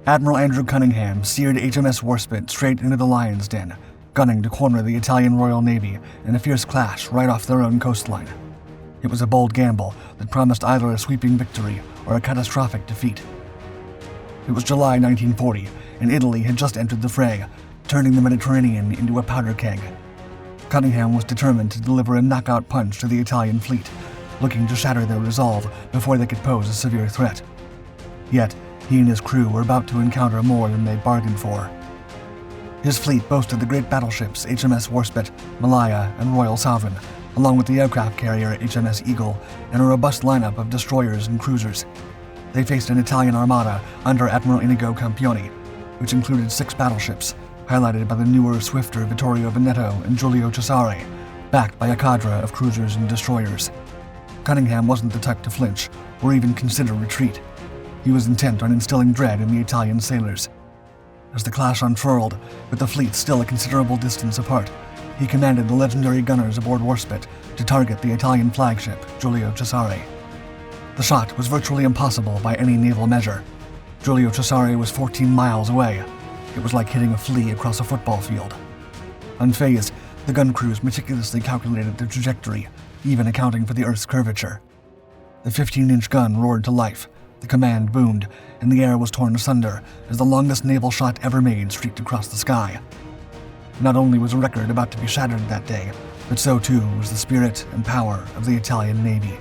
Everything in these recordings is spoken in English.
Admiral Andrew Cunningham steered HMS Warspite straight into the Lion's Den, gunning to corner the Italian Royal Navy in a fierce clash right off their own coastline. It was a bold gamble that promised either a sweeping victory or a catastrophic defeat. It was July 1940, and Italy had just entered the fray, turning the Mediterranean into a powder keg. Cunningham was determined to deliver a knockout punch to the Italian fleet, looking to shatter their resolve before they could pose a severe threat. Yet, he and his crew were about to encounter more than they bargained for. His fleet boasted the great battleships HMS Warspite, Malaya, and Royal Sovereign, along with the aircraft carrier HMS Eagle and a robust lineup of destroyers and cruisers. They faced an Italian armada under Admiral Inigo Campioni, which included 6 battleships, highlighted by the newer, swifter Vittorio Veneto and Giulio Cesare, backed by a cadre of cruisers and destroyers. Cunningham wasn't the type to flinch or even consider retreat. He was intent on instilling dread in the Italian sailors. As the clash unfurled, with the fleet still a considerable distance apart, he commanded the legendary gunners aboard Warspite to target the Italian flagship, Giulio Cesare. The shot was virtually impossible by any naval measure. Giulio Cesare was 14 miles away. It was like hitting a flea across a football field. Unfazed, the gun crews meticulously calculated their trajectory, even accounting for the Earth's curvature. The 15-inch gun roared to life, the command boomed, and the air was torn asunder as the longest naval shot ever made streaked across the sky. Not only was a record about to be shattered that day, but so too was the spirit and power of the Italian Navy.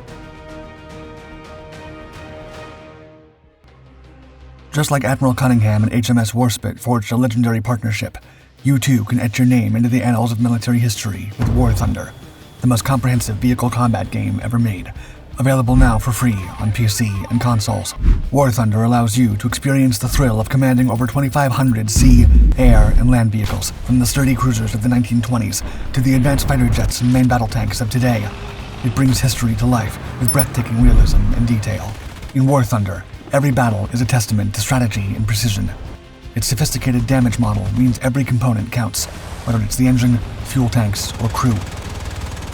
Just like Admiral Cunningham and HMS Warspite forged a legendary partnership, you too can etch your name into the annals of military history with War Thunder, the most comprehensive vehicle combat game ever made. Available now for free on PC and consoles, War Thunder allows you to experience the thrill of commanding over 2,500 sea, air, and land vehicles, from the sturdy cruisers of the 1920s to the advanced fighter jets and main battle tanks of today. It brings history to life with breathtaking realism and detail. In War Thunder, every battle is a testament to strategy and precision. Its sophisticated damage model means every component counts, whether it's the engine, fuel tanks, or crew.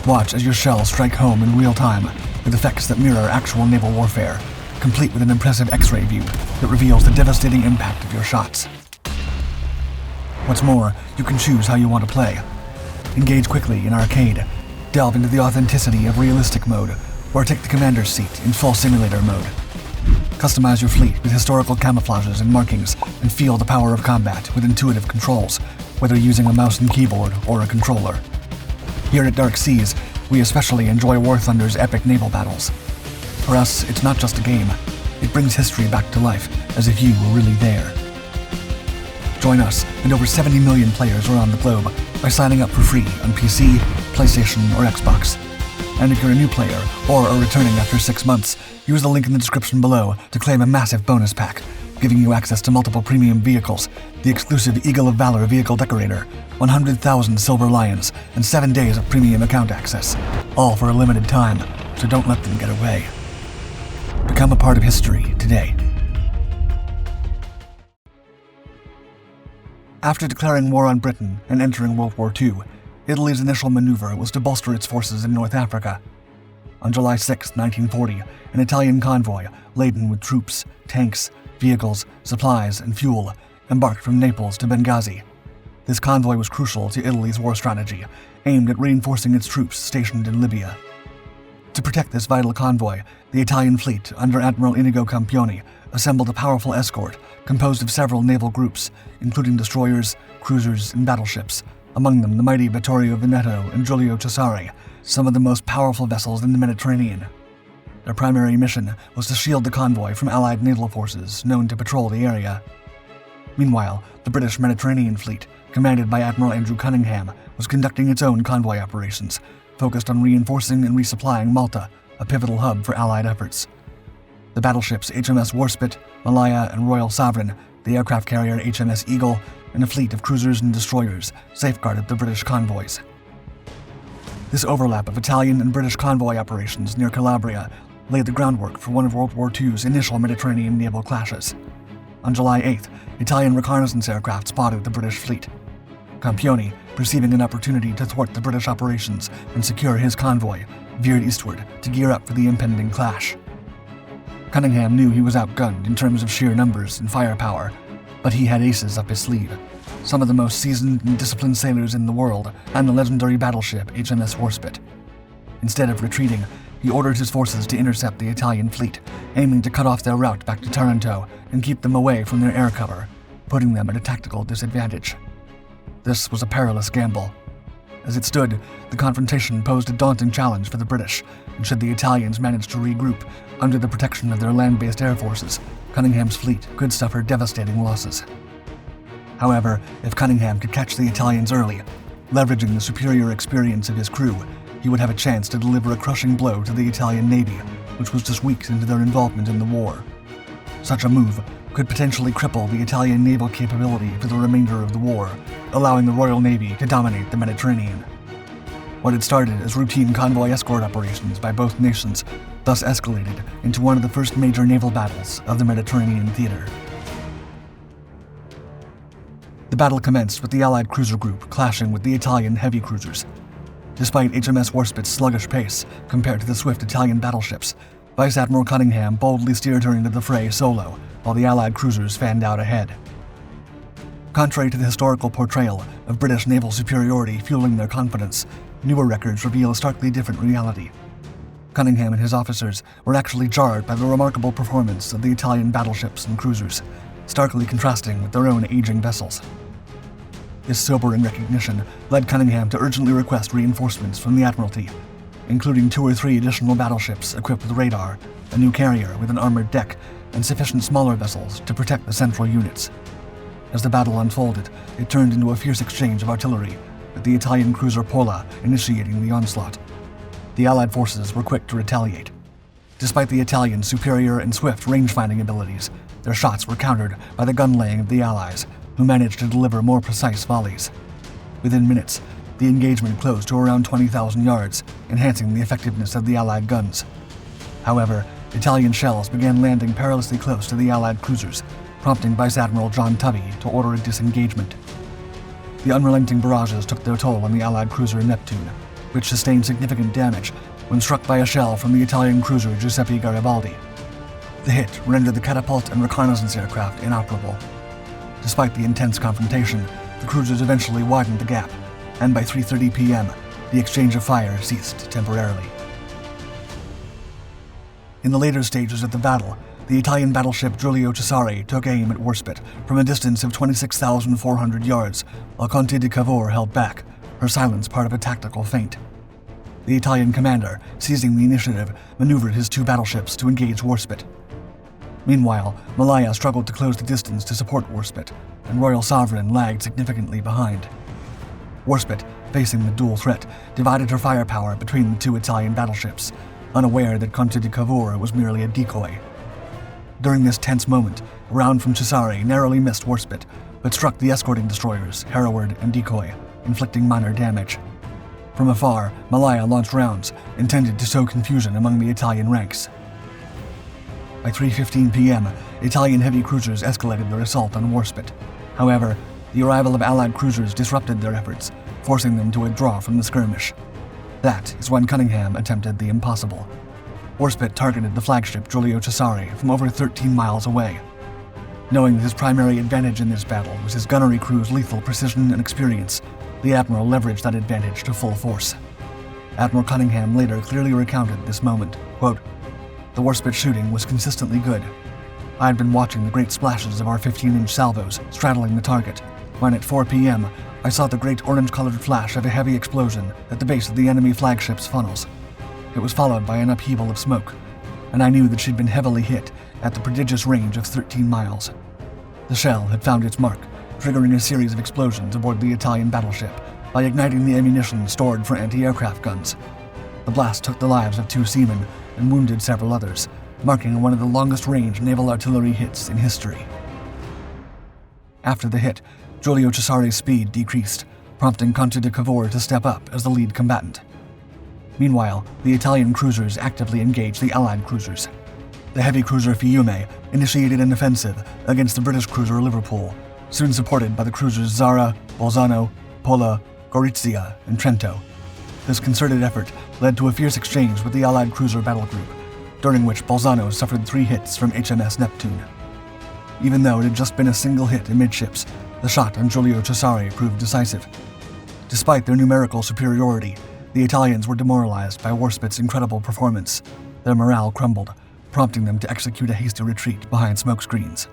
Watch as your shells strike home in real time, with effects that mirror actual naval warfare, complete with an impressive X-ray view that reveals the devastating impact of your shots. What's more, you can choose how you want to play. Engage quickly in arcade, delve into the authenticity of realistic mode, or take the commander's seat in full simulator mode. Customize your fleet with historical camouflages and markings, and feel the power of combat with intuitive controls, whether using a mouse and keyboard or a controller. Here at Dark Seas, we especially enjoy War Thunder's epic naval battles. For us, it's not just a game. It brings history back to life, as if you were really there. Join us and over 70 million players around the globe by signing up for free on PC, PlayStation, or Xbox. And if you're a new player, or are returning after 6 months, use the link in the description below to claim a massive bonus pack, giving you access to multiple premium vehicles, the exclusive Eagle of Valor vehicle decorator, 100,000 Silver Lions, and 7 days of premium account access, all for a limited time, so don't let them get away. Become a part of history today. After declaring war on Britain and entering World War II, Italy's initial maneuver was to bolster its forces in North Africa. On July 6, 1940, an Italian convoy, laden with troops, tanks, vehicles, supplies, and fuel, embarked from Naples to Benghazi. This convoy was crucial to Italy's war strategy, aimed at reinforcing its troops stationed in Libya. To protect this vital convoy, the Italian fleet, under Admiral Inigo Campioni, assembled a powerful escort composed of several naval groups, including destroyers, cruisers, and battleships, among them the mighty Vittorio Veneto and Giulio Cesare, some of the most powerful vessels in the Mediterranean. Their primary mission was to shield the convoy from Allied naval forces known to patrol the area. Meanwhile, the British Mediterranean Fleet, commanded by Admiral Andrew Cunningham, was conducting its own convoy operations, focused on reinforcing and resupplying Malta, a pivotal hub for Allied efforts. The battleships HMS Warspite, Malaya, and Royal Sovereign, the aircraft carrier HMS Eagle, and a fleet of cruisers and destroyers safeguarded the British convoys. This overlap of Italian and British convoy operations near Calabria laid the groundwork for one of World War II's initial Mediterranean naval clashes. On July 8th, Italian reconnaissance aircraft spotted the British fleet. Campioni, perceiving an opportunity to thwart the British operations and secure his convoy, veered eastward to gear up for the impending clash. Cunningham knew he was outgunned in terms of sheer numbers and firepower, But he had aces up his sleeve, some of the most seasoned and disciplined sailors in the world, and the legendary battleship HMS Warspite. Instead of retreating, he ordered his forces to intercept the Italian fleet, aiming to cut off their route back to Taranto and keep them away from their air cover, putting them at a tactical disadvantage. This was a perilous gamble. As it stood, the confrontation posed a daunting challenge for the British, and should the Italians manage to regroup under the protection of their land-based air forces, Cunningham's fleet could suffer devastating losses. However, if Cunningham could catch the Italians early, leveraging the superior experience of his crew, he would have a chance to deliver a crushing blow to the Italian Navy, which was just weeks into their involvement in the war. Such a move could potentially cripple the Italian naval capability for the remainder of the war, allowing the Royal Navy to dominate the Mediterranean. What had started as routine convoy escort operations by both nations thus escalated into one of the first major naval battles of the Mediterranean theater. The battle commenced with the Allied cruiser group clashing with the Italian heavy cruisers. Despite HMS Warspite's sluggish pace compared to the swift Italian battleships, Vice Admiral Cunningham boldly steered her into the fray solo, while the Allied cruisers fanned out ahead. Contrary to the historical portrayal of British naval superiority fueling their confidence, newer records reveal a starkly different reality. Cunningham and his officers were actually jarred by the remarkable performance of the Italian battleships and cruisers, starkly contrasting with their own aging vessels. This sobering recognition led Cunningham to urgently request reinforcements from the Admiralty, including 2 or 3 additional battleships equipped with radar, a new carrier with an armored deck, and sufficient smaller vessels to protect the central units. As the battle unfolded, it turned into a fierce exchange of artillery, with the Italian cruiser Pola initiating the onslaught. The Allied forces were quick to retaliate. Despite the Italians' superior and swift range-finding abilities, their shots were countered by the gun-laying of the Allies, who managed to deliver more precise volleys. Within minutes, the engagement closed to around 20,000 yards, enhancing the effectiveness of the Allied guns. However, Italian shells began landing perilously close to the Allied cruisers, prompting Vice Admiral John Tubby to order a disengagement. The unrelenting barrages took their toll on the Allied cruiser Neptune, which sustained significant damage when struck by a shell from the Italian cruiser Giuseppe Garibaldi. The hit rendered the catapult and reconnaissance aircraft inoperable. Despite the intense confrontation, the cruisers eventually widened the gap, and by 3:30 p.m., the exchange of fire ceased temporarily. In the later stages of the battle, the Italian battleship Giulio Cesare took aim at Warspite from a distance of 26,400 yards, while Conte di Cavour held back, her silence part of a tactical feint. The Italian commander, seizing the initiative, maneuvered his 2 battleships to engage Warspite. Meanwhile, Malaya struggled to close the distance to support Warspite, and Royal Sovereign lagged significantly behind. Warspite, facing the dual threat, divided her firepower between the 2 Italian battleships, unaware that Conte di Cavour was merely a decoy. During this tense moment, a round from Cesare narrowly missed Warspite, but struck the escorting destroyers, Hereward and Decoy, inflicting minor damage. From afar, Malaya launched rounds, intended to sow confusion among the Italian ranks. By 3:15 p.m., Italian heavy cruisers escalated their assault on Warspite. However, the arrival of Allied cruisers disrupted their efforts, forcing them to withdraw from the skirmish. That is when Cunningham attempted the impossible. Warspite targeted the flagship Giulio Cesare from over 13 miles away. Knowing that his primary advantage in this battle was his gunnery crew's lethal precision and experience, the Admiral leveraged that advantage to full force. Admiral Cunningham later clearly recounted this moment, quote, "The Warspite shooting was consistently good. I had been watching the great splashes of our 15-inch salvos straddling the target, when at 4 p.m. I saw the great orange-colored flash of a heavy explosion at the base of the enemy flagship's funnels. It was followed by an upheaval of smoke, and I knew that she'd been heavily hit at the prodigious range of 13 miles. The shell had found its mark, triggering a series of explosions aboard the Italian battleship by igniting the ammunition stored for anti-aircraft guns. The blast took the lives of 2 seamen and wounded several others, marking one of the longest-range naval artillery hits in history." After the hit, Giulio Cesare's speed decreased, prompting Conte di Cavour to step up as the lead combatant. Meanwhile, the Italian cruisers actively engaged the Allied cruisers. The heavy cruiser Fiume initiated an offensive against the British cruiser Liverpool, soon supported by the cruisers Zara, Bolzano, Pola, Gorizia, and Trento. This concerted effort led to a fierce exchange with the Allied cruiser battle group, during which Bolzano suffered 3 hits from HMS Neptune. even though it had just been a single hit amidships. The shot on Giulio Cesare proved decisive. Despite their numerical superiority, the Italians were demoralized by Warspite's incredible performance. Their morale crumbled, prompting them to execute a hasty retreat behind smoke screens.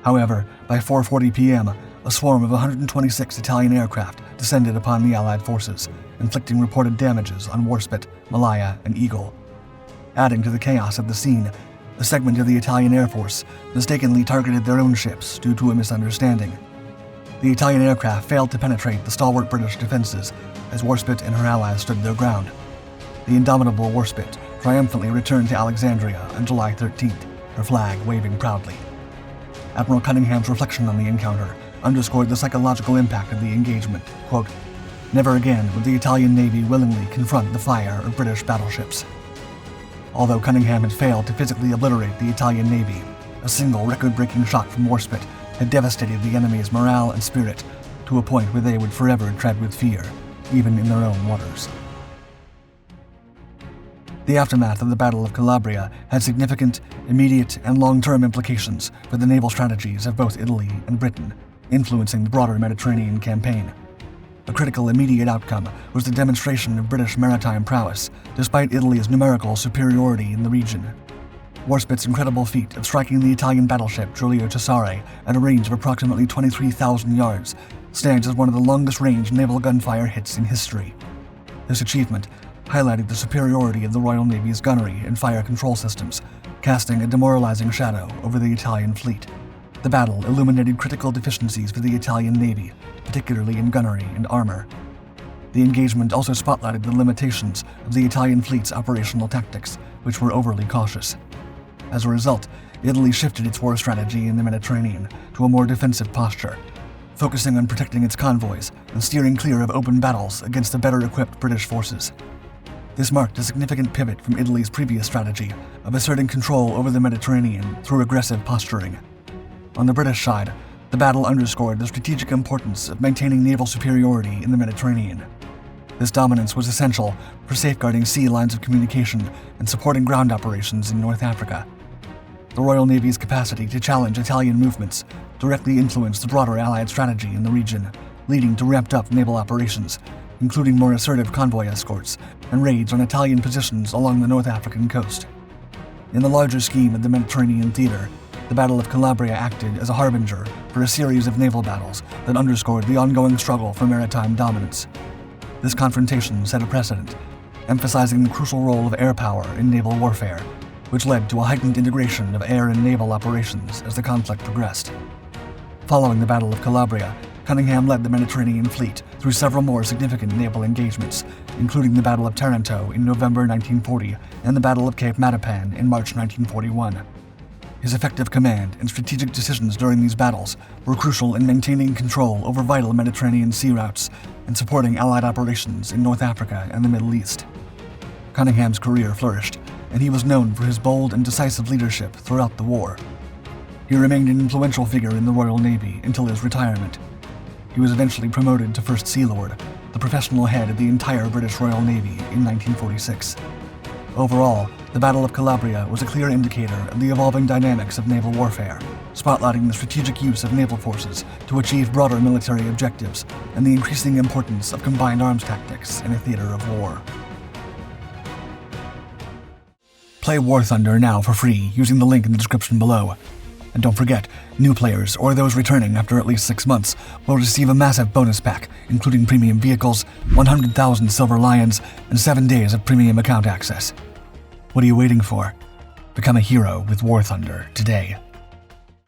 However, by 4:40 p.m., a swarm of 126 Italian aircraft descended upon the Allied forces, inflicting reported damages on Warspite, Malaya, and Eagle. Adding to the chaos of the scene, a segment of the Italian Air Force mistakenly targeted their own ships due to a misunderstanding. The Italian aircraft failed to penetrate the stalwart British defenses as Warspite and her allies stood their ground. The indomitable Warspite triumphantly returned to Alexandria on July 13th, her flag waving proudly. Admiral Cunningham's reflection on the encounter underscored the psychological impact of the engagement. Quote, "Never again would the Italian Navy willingly confront the fire of British battleships." Although Cunningham had failed to physically obliterate the Italian Navy, a single record-breaking shot from Warspite had devastated the enemy's morale and spirit to a point where they would forever tread with fear, even in their own waters. The aftermath of the Battle of Calabria had significant, immediate, and long-term implications for the naval strategies of both Italy and Britain, influencing the broader Mediterranean campaign. A critical immediate outcome was the demonstration of British maritime prowess, despite Italy's numerical superiority in the region. Warspite's incredible feat of striking the Italian battleship Giulio Cesare at a range of approximately 23,000 yards stands as one of the longest-range naval gunfire hits in history. This achievement highlighted the superiority of the Royal Navy's gunnery and fire control systems, casting a demoralizing shadow over the Italian fleet. The battle illuminated critical deficiencies for the Italian Navy, particularly in gunnery and armor. The engagement also spotlighted the limitations of the Italian fleet's operational tactics, which were overly cautious. As a result, Italy shifted its war strategy in the Mediterranean to a more defensive posture, focusing on protecting its convoys and steering clear of open battles against the better-equipped British forces. This marked a significant pivot from Italy's previous strategy of asserting control over the Mediterranean through aggressive posturing. On the British side, the battle underscored the strategic importance of maintaining naval superiority in the Mediterranean. This dominance was essential for safeguarding sea lines of communication and supporting ground operations in North Africa. The Royal Navy's capacity to challenge Italian movements directly influenced the broader Allied strategy in the region, leading to ramped-up naval operations, including more assertive convoy escorts and raids on Italian positions along the North African coast. In the larger scheme of the Mediterranean theater, the Battle of Calabria acted as a harbinger for a series of naval battles that underscored the ongoing struggle for maritime dominance. This confrontation set a precedent, emphasizing the crucial role of air power in naval warfare, which led to a heightened integration of air and naval operations as the conflict progressed. Following the Battle of Calabria, Cunningham led the Mediterranean fleet through several more significant naval engagements, including the Battle of Taranto in November 1940 and the Battle of Cape Matapan in March 1941. His effective command and strategic decisions during these battles were crucial in maintaining control over vital Mediterranean sea routes and supporting Allied operations in North Africa and the Middle East. Cunningham's career flourished, and he was known for his bold and decisive leadership throughout the war. He remained an influential figure in the Royal Navy until his retirement. He was eventually promoted to First Sea Lord, the professional head of the entire British Royal Navy in 1946. Overall, the Battle of Calabria was a clear indicator of the evolving dynamics of naval warfare, spotlighting the strategic use of naval forces to achieve broader military objectives and the increasing importance of combined arms tactics in a theater of war. Play War Thunder now for free using the link in the description below. And don't forget, new players or those returning after at least 6 months will receive a massive bonus pack, including premium vehicles, 100,000 Silver Lions, and 7 days of premium account access. What are you waiting for? Become a hero with War Thunder today.